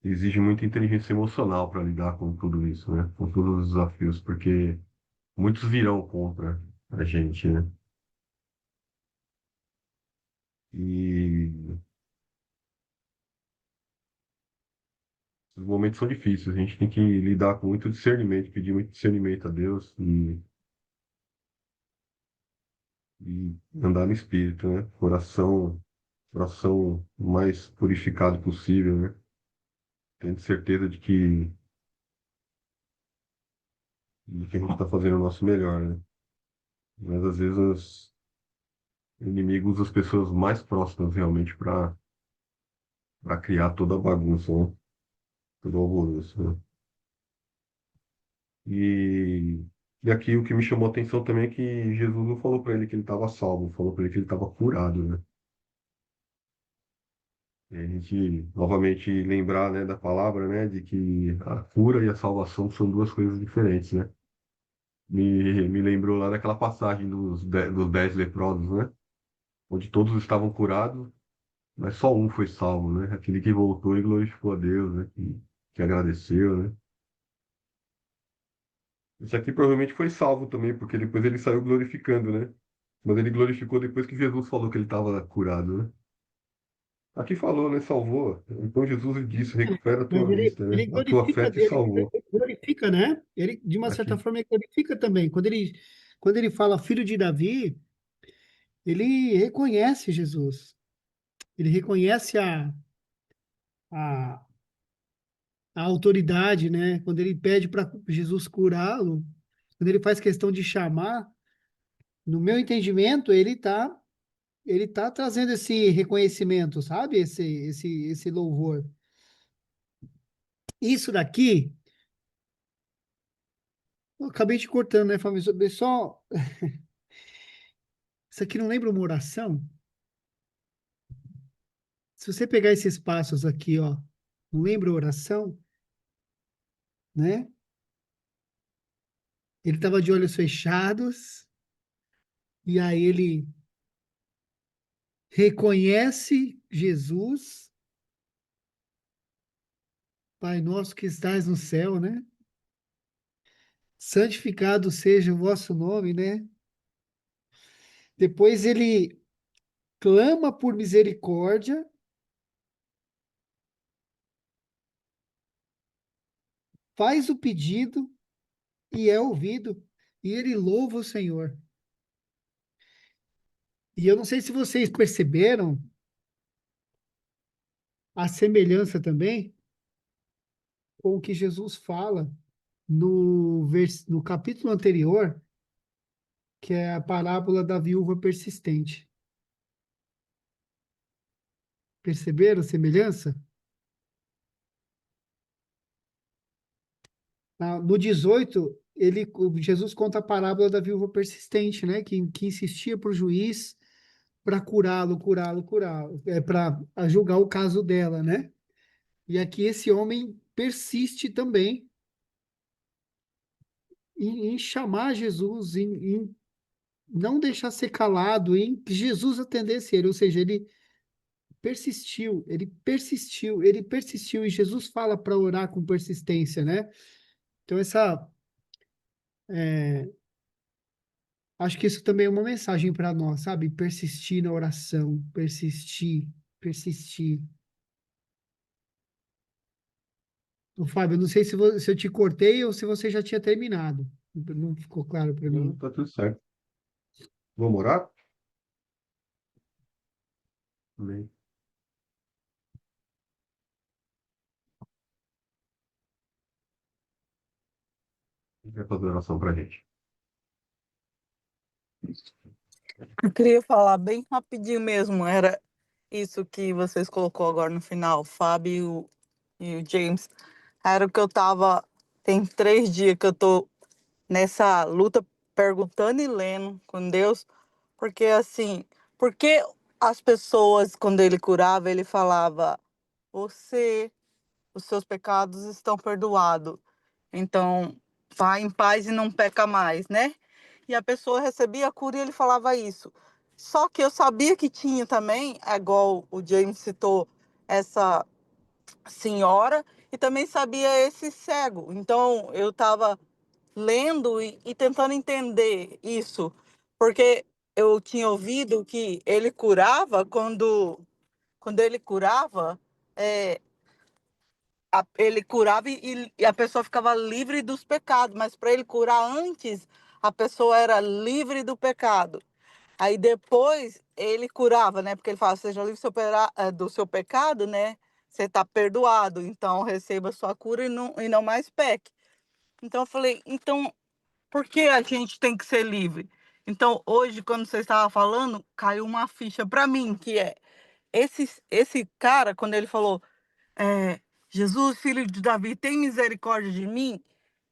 Exige muita inteligência emocional para lidar com tudo isso, né? Com todos os desafios, porque muitos virão contra a gente, né? E os momentos são difíceis, a gente tem que lidar com muito discernimento, pedir muito discernimento a Deus e andar no espírito, né? Coração o mais purificado possível, né? Tendo certeza de que a gente está fazendo o nosso melhor, né? Mas às vezes o inimigo usa as pessoas mais próximas realmente para criar toda a bagunça, né? Todo o alvoroço, né? E, e aqui o que me chamou a atenção também é que Jesus não falou para ele que ele estava salvo, falou para ele que ele estava curado, né? E a gente novamente lembrar, né, da palavra, né, de que a cura e a salvação são duas coisas diferentes, né? Me lembrou lá daquela passagem dos 10 leprosos, né? Onde todos estavam curados, mas só um foi salvo, né? Aquele que voltou e glorificou a Deus, né? Que agradeceu, né? Esse aqui provavelmente foi salvo também, porque depois ele saiu glorificando, né? Mas ele glorificou depois que Jesus falou que ele estava curado, né? Aqui falou, né? Salvou. Então Jesus ele disse: recupera a Mas tua vista, né? ele A tua fé glorifica, te salvou. ele glorifica, né? Ele, de uma certa Aqui. forma, ele glorifica também. Quando ele fala filho de Davi, ele reconhece Jesus. Ele reconhece a, a autoridade, né? Quando ele pede para Jesus curá-lo, quando ele faz questão de chamar, no meu entendimento, ele tá trazendo esse reconhecimento, sabe? Esse louvor. Isso daqui, eu acabei te cortando, né, Fábio? Só, isso aqui não lembra uma oração? Se você pegar esses passos aqui, ó, não lembra a oração, né? Ele estava de olhos fechados, e aí ele reconhece Jesus, Pai nosso que estás no céu, né? Santificado seja o vosso nome, né? Depois ele clama por misericórdia, faz o pedido e é ouvido, e ele louva o Senhor. E eu não sei se vocês perceberam a semelhança também com o que Jesus fala no capítulo anterior, que é a parábola da viúva persistente. Perceberam a semelhança? No 18, Jesus conta a parábola da viúva persistente, né? Que insistia para o juiz para curá-lo, para julgar o caso dela, né? E aqui esse homem persiste também em chamar Jesus, em não deixar ser calado, em que Jesus atendesse ele, ou seja, ele ele persistiu, e Jesus fala para orar com persistência, né? Então, acho que isso também é uma mensagem para nós, sabe? Persistir na oração, persistir, persistir. Ô, Fábio, eu não sei se eu te cortei ou se você já tinha terminado. Não ficou claro para Não, mim. tá tudo certo. Vamos orar? Amém. Quem vai fazer oração pra gente? Eu queria falar bem rapidinho mesmo, era isso que vocês colocou agora no final, Fábio e o James. Era o que eu tava, tem 3 dias que eu tô nessa luta perguntando e lendo com Deus, porque assim, porque as pessoas, quando ele curava, ele falava, você, os seus pecados estão perdoados, então vá em paz e não peca mais, né? E a pessoa recebia a cura e ele falava isso. Só que eu sabia que tinha também, igual o James citou, essa senhora, e também sabia esse cego. Então eu estava lendo e tentando entender isso, porque eu tinha ouvido que ele curava quando ele curava, é, ele curava e a pessoa ficava livre dos pecados, mas para ele curar antes, a pessoa era livre do pecado. Aí depois ele curava, né? Porque ele fala, seja livre do seu pecado, né? Você está perdoado, então receba sua cura e não mais peque. Então eu falei, então por que a gente tem que ser livre? Então hoje, quando você estava falando, caiu uma ficha para mim, que é esse cara, quando ele falou, é, Jesus, filho de Davi, tem misericórdia de mim.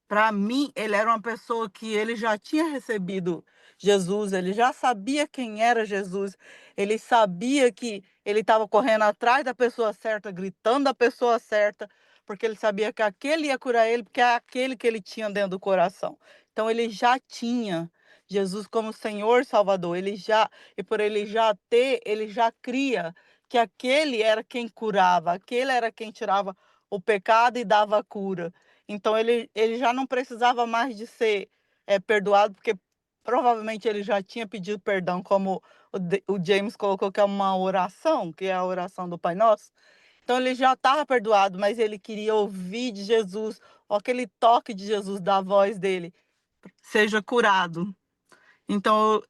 Para mim, ele era uma pessoa que ele já tinha recebido Jesus, ele já sabia quem era Jesus, ele sabia que ele estava correndo atrás da pessoa certa, gritando da pessoa certa, porque ele sabia que aquele ia curar ele, porque é aquele que ele tinha dentro do coração. Então, ele já tinha Jesus como Senhor e Salvador, e por ele já ter, ele já cria que aquele era quem curava, aquele era quem tirava o pecado e dava a cura. Então ele já não precisava mais de ser perdoado, porque provavelmente ele já tinha pedido perdão, como o James colocou que é uma oração, que é a oração do Pai Nosso. Então ele já estava perdoado, mas ele queria ouvir de Jesus, ou aquele toque de Jesus da voz dele, seja curado. Então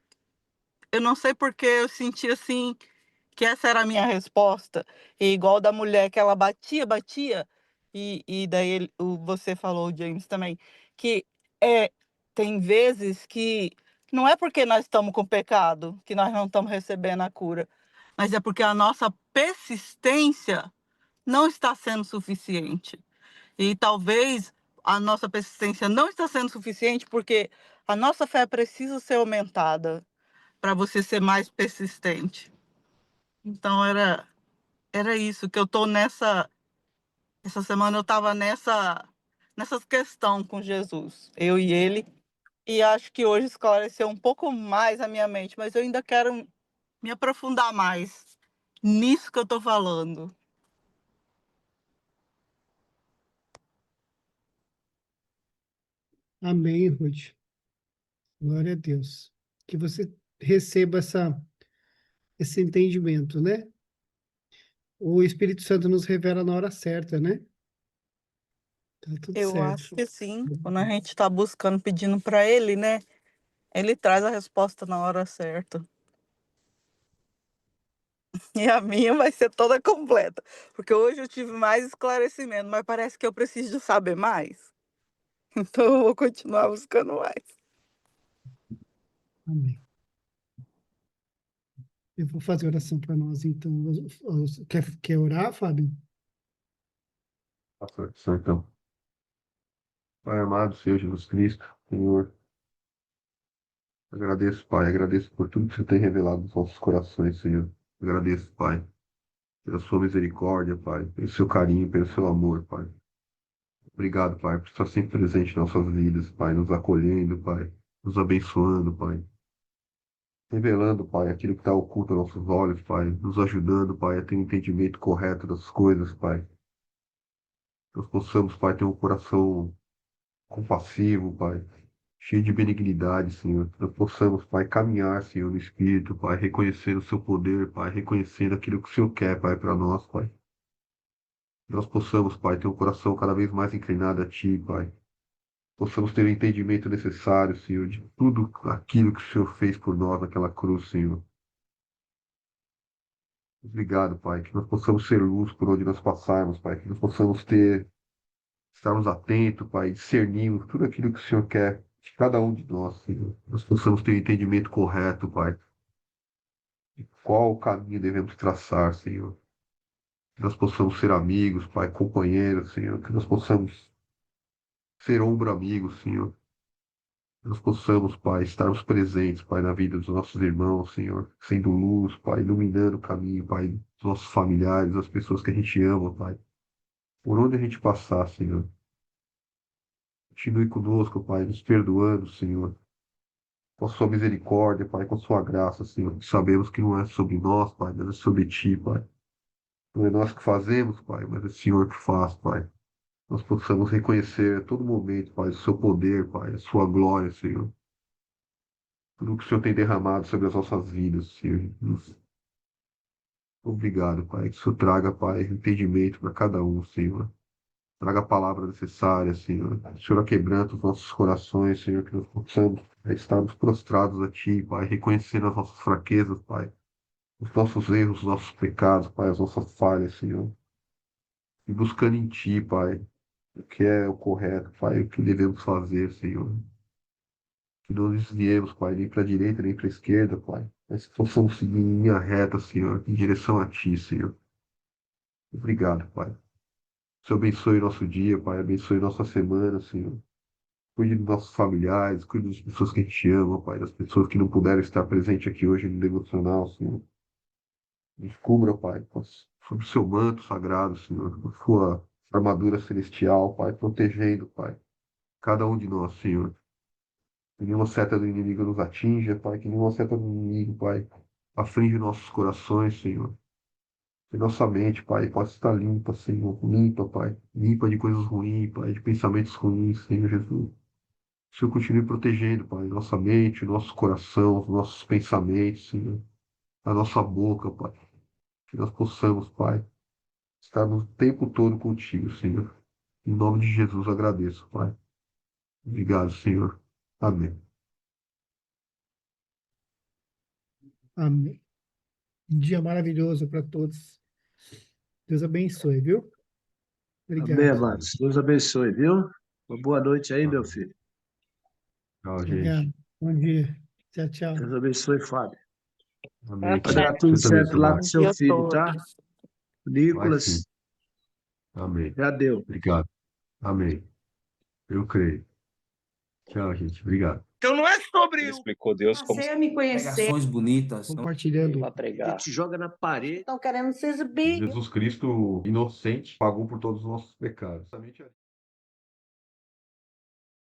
eu não sei porque eu senti assim que essa era a minha resposta. E igual da mulher que ela batia, e daí você falou, James, também, que é, tem vezes que não é porque nós estamos com pecado que nós não estamos recebendo a cura, mas é porque a nossa persistência não está sendo suficiente. E talvez a nossa persistência não está sendo suficiente porque a nossa fé precisa ser aumentada para você ser mais persistente. Então era isso que eu tô essa semana eu estava nessas questão com Jesus, eu e ele, e acho que hoje esclareceu um pouco mais a minha mente, mas eu ainda quero me aprofundar mais nisso que eu tô falando. Amém, Ruth. Glória a Deus. Que você receba esse entendimento, né? O Espírito Santo nos revela na hora certa, né? Tá tudo Eu certo. acho que sim, quando a gente está buscando, pedindo para ele, né? Ele traz a resposta na hora certa. E a minha vai ser toda completa, porque hoje eu tive mais esclarecimento, mas parece que eu preciso de saber mais. Então eu vou continuar buscando mais. Amém. Eu vou fazer oração para nós, então. Quer orar, Fábio? Faça oração, então. Pai amado, Senhor Jesus Cristo, Senhor, agradeço, Pai, agradeço por tudo que você tem revelado nos nossos corações, Senhor. Agradeço, Pai, pela sua misericórdia, Pai, pelo seu carinho, pelo seu amor, Pai. Obrigado, Pai, por estar sempre presente em nossas vidas, Pai, nos acolhendo, Pai, nos abençoando, Pai. revelando, Pai, aquilo que está oculto aos nossos olhos, Pai, nos ajudando, Pai, a ter um entendimento correto das coisas, Pai. Nós possamos, Pai, ter um coração compassivo, Pai, cheio de benignidade, Senhor. Nós possamos, Pai, caminhar, Senhor, no Espírito, Pai, reconhecendo o seu poder, Pai, reconhecendo aquilo que o Senhor quer, Pai, para nós, Pai. Nós possamos, Pai, ter um coração cada vez mais inclinado a Ti, Pai. Possamos ter o entendimento necessário, Senhor, de tudo aquilo que o Senhor fez por nós naquela cruz, Senhor. Obrigado, Pai, que nós possamos ser luz por onde nós passarmos, Pai, que nós possamos estarmos atentos, Pai, discernirmos tudo aquilo que o Senhor quer de cada um de nós, Senhor. Nós possamos ter o entendimento correto, Pai, de qual caminho devemos traçar, Senhor. Que nós possamos ser amigos, Pai, companheiros, Senhor, que nós possamos ser ombro amigo, Senhor. Que nós possamos, Pai, estarmos presentes, Pai, na vida dos nossos irmãos, Senhor, sendo luz, Pai, iluminando o caminho, Pai, dos nossos familiares, das pessoas que a gente ama, Pai. Por onde a gente passar, Senhor. Continue conosco, Pai, nos perdoando, Senhor. Com a sua misericórdia, Pai, com a sua graça, Senhor. Sabemos que não é sobre nós, Pai, mas é sobre Ti, Pai. Não é nós que fazemos, Pai, mas é o Senhor que faz, Pai. Nós possamos reconhecer a todo momento, Pai, o seu poder, Pai, a sua glória, Senhor. Tudo que o Senhor tem derramado sobre as nossas vidas, Senhor. Obrigado, Pai. Que o Senhor traga, Pai, entendimento para cada um, Senhor. Traga a palavra necessária, Senhor. O Senhor quebranta os nossos corações, Senhor, que nós possamos estarmos prostrados a Ti, Pai, reconhecendo as nossas fraquezas, Pai, os nossos erros, os nossos pecados, Pai, as nossas falhas, Senhor. E buscando em Ti, Pai, o que é o correto, Pai, o que devemos fazer, Senhor. Que não desviemos, Pai, nem para a direita, nem para a esquerda, Pai, mas que possamos seguir em linha reta, Senhor, em direção a Ti, Senhor. Obrigado, Pai. O Senhor abençoe nosso dia, Pai, abençoe nossa semana, Senhor. Cuide dos nossos familiares, cuide das pessoas que a gente ama, Pai, das pessoas que não puderam estar presentes aqui hoje no devocional, Senhor. Nos cubra, Pai, sob o seu manto sagrado, Senhor, com a sua armadura celestial, Pai, protegendo, Pai, cada um de nós, Senhor. Que nenhuma seta do inimigo nos atinja, Pai, que nenhuma seta do inimigo, Pai, aflige nossos corações, Senhor. Que nossa mente, Pai, possa estar limpa, Senhor, limpa, Pai, limpa de coisas ruins, Pai, de pensamentos ruins, Senhor Jesus. Que o Senhor continue protegendo, Pai, nossa mente, nosso coração, os nossos pensamentos, Senhor, a nossa boca, Pai. Que nós possamos, Pai, estar o tempo todo contigo, Senhor. Em nome de Jesus agradeço, Pai. Obrigado, Senhor. Amém. Amém. Um dia maravilhoso para todos. Deus abençoe, viu? Amém, Obrigado. amados. Deus abençoe, viu? Uma boa noite aí, meu Amém. filho. Tchau, Obrigado. gente. Bom dia. Tchau, tchau. Deus abençoe, Fábio. Amém. Vai dar tudo Deus te certo lá abençoe. com Bom seu dia a filho, tá? todos. O Vai sim. Nicolas, Amém. já deu. Obrigado. Amém. Eu creio. Tchau, gente. Obrigado. Então não é sobre Ele o explicou Deus como Passei a me conhecer. pregações bonitas, não Compartilhando. para Ele pregar. te joga na parede. Estão querendo se exibir. Jesus Cristo, inocente, pagou por todos os nossos pecados. Justamente